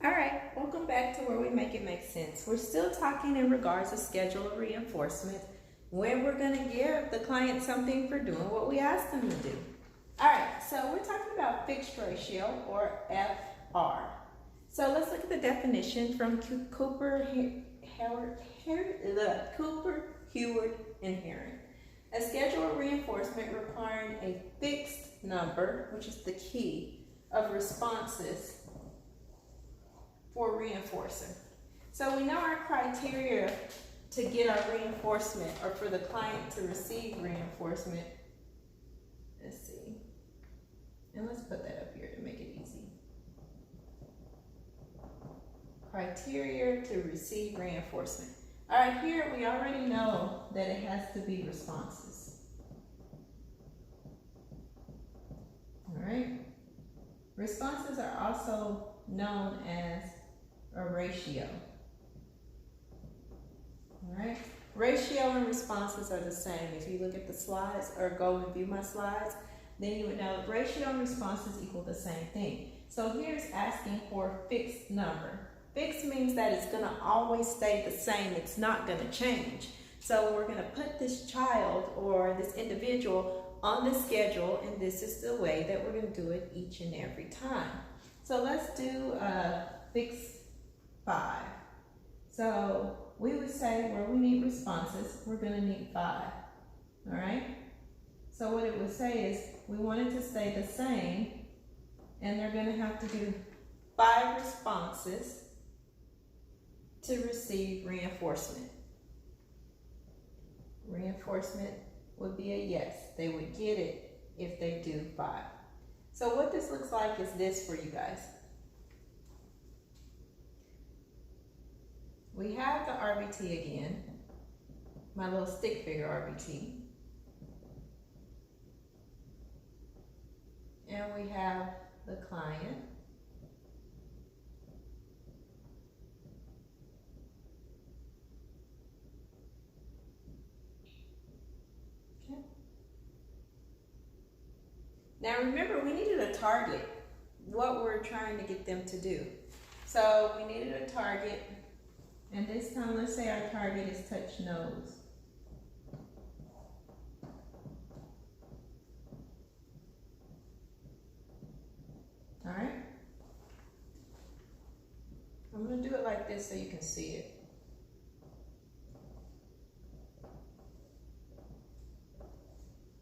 All right, welcome back to Where We Make It Make Sense. We're still talking in regards to schedule of reinforcement, when we're going to give the client something for doing what we asked them to do. All right, so we're talking about fixed ratio, or FR. So let's look at the definition from Cooper, Heward, and Heron. A schedule of reinforcement requiring a fixed number, which is the key, of responses for reinforcing. So we know our criteria to get our reinforcement, or for the client to receive reinforcement. Let's see. And let's put that up here to make it easy. Criteria to receive reinforcement. All right, here we already know that it has to be responses. All right. Responses are also known as a ratio. All right. Ratio and responses are the same. If you look at the slides or go and view my slides, then you would know ratio and responses equal the same thing. So here's asking for a fixed number. Fixed means that it's going to always stay the same. It's not going to change. So we're going to put this child or this individual on the schedule, and this is the way that we're going to do it each and every time. So let's do fixed 5. So we would say where we need responses, we're going to need 5. All right? So what it would say is we want it to stay the same, and they're going to have to do 5 responses to receive reinforcement. Reinforcement would be a yes. They would get it if they do 5. So what this looks like is this for you guys. We have the RBT again, my little stick figure RBT. And we have the client. Okay. Now remember, we needed a target, what we're trying to get them to do. So we needed a target. And this time, let's say our target is touch nose. All right? I'm going to do it like this so you can see it.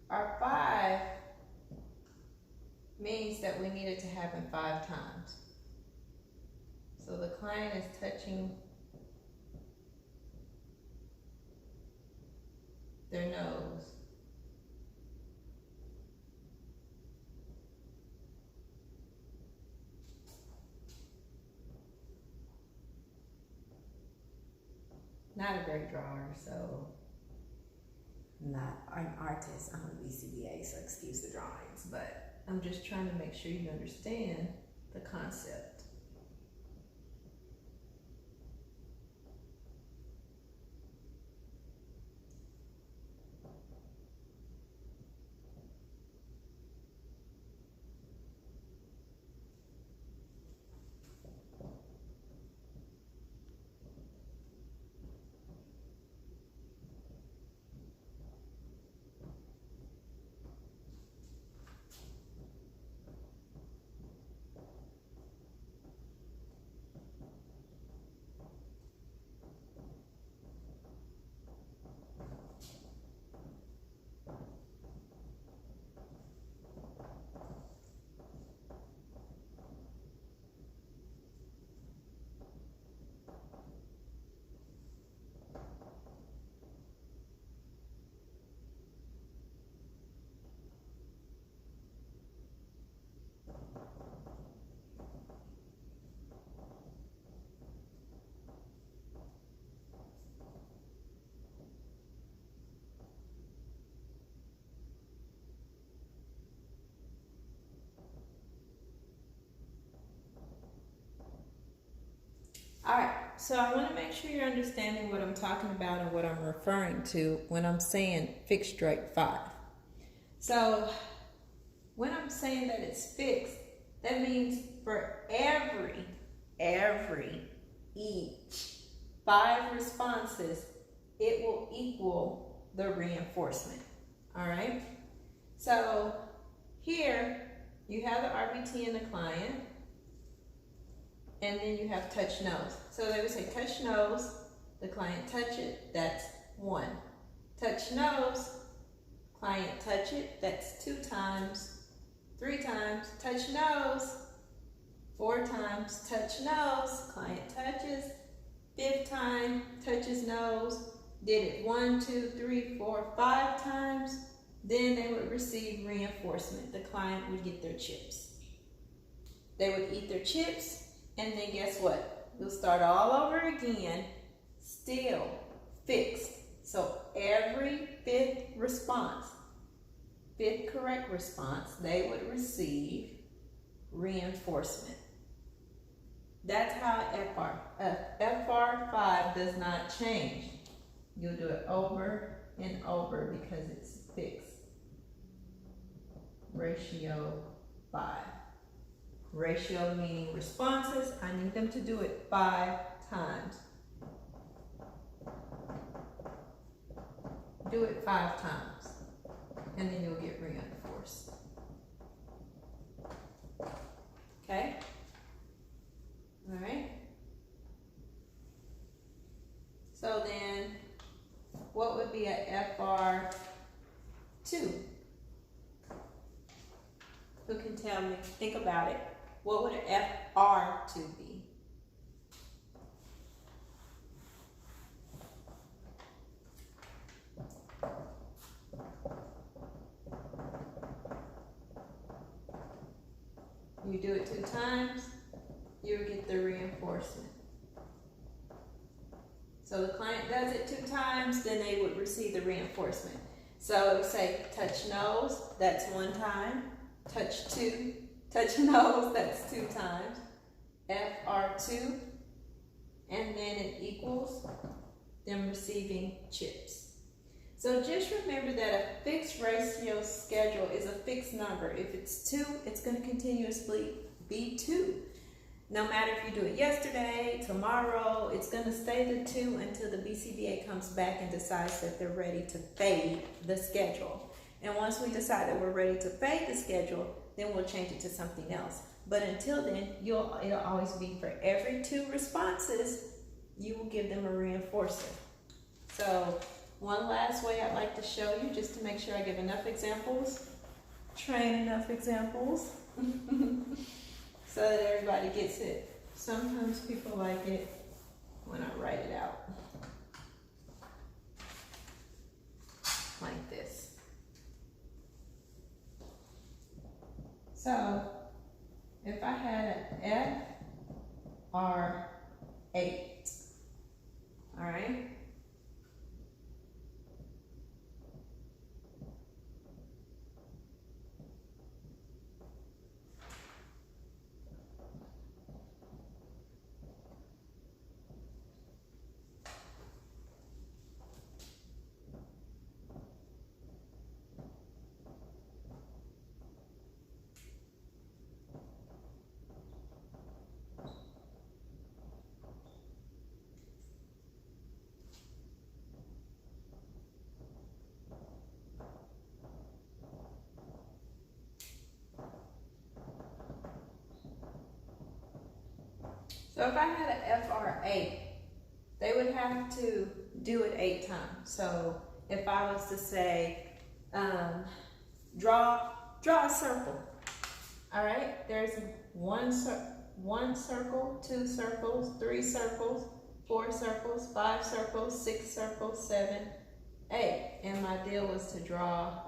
Our 5 means that we need it to happen 5 times. So the client is touching their nose. Not a great drawer, so I'm not an artist. I'm a BCBA, so excuse the drawings, but I'm just trying to make sure you understand the concept. All right, so I want to make sure you're understanding what I'm talking about and what I'm referring to when I'm saying fixed rate 5. So when I'm saying that it's fixed, that means for every each 5 responses, it will equal the reinforcement. All right? So here you have the RBT and the client, and then you have touch nose. So they would say touch nose, the client touch it, that's 1. Touch nose, client touch it, that's 2 times, 3 times, touch nose, 4 times, touch nose, client touches, 5th time, touches nose, did it 1, 2, 3, 4, 5 times, then they would receive reinforcement. The client would get their chips. They would eat their chips, and then guess what? We'll start all over again, still fixed. So every 5th response, 5th correct response, they would receive reinforcement. That's how FR5 does not change. You'll do it over and over because it's fixed. Ratio 5. Ratio meaning responses. I need them to do it 5 times. Do it 5 times, and then you'll get reinforced. Okay? All right? So then, what would be a FR2? Who can tell me? Think about it. What would an FR2 be? You do it 2 times, you'll get the reinforcement. So the client does it 2 times, then they would receive the reinforcement. So it would say touch nose, that's 1 time. Touch 2, touch nose, that's 2 times. FR2, and then it equals them receiving chips. So just remember that a fixed ratio schedule is a fixed number. If it's 2, it's going to continuously be 2. No matter if you do it yesterday, tomorrow, it's going to stay the 2 until the BCBA comes back and decides that they're ready to fade the schedule. And once we decide that we're ready to fade the schedule, then we'll change it to something else. But until then, it'll always be for every 2 responses, you will give them a reinforcer. So one last way I'd like to show you, just to make sure I give enough examples, train enough examples, so that everybody gets it. Sometimes people like it when I write it out like this. So if I had an FR8, all right? So if I had an FR8, they would have to do it 8 times. So if I was to say, draw a circle. All right, there's one circle, 2 circles, 3 circles, 4 circles, 5 circles, 6 circles, 7, 8. And my deal was to draw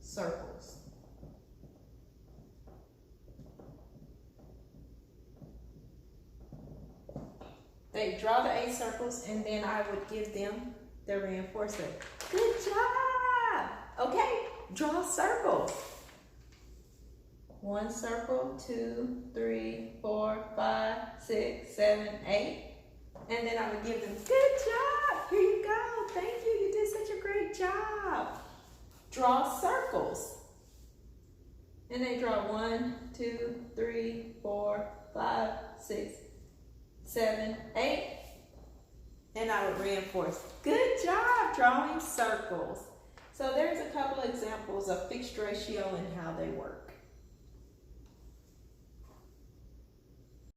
circles. They draw the 8 circles, and then I would give them the reinforcement. Good job! Okay, draw circles. 1 circle, 2, 3, 4, 5, 6, 7, 8. And then I would give them, good job! Here you go. Thank you. You did such a great job. Draw circles. And they draw 1, 2, 3, 4, 5, 6, 7, 8. And I would reinforce. Good job drawing circles. So there's a couple examples of fixed ratio and how they work.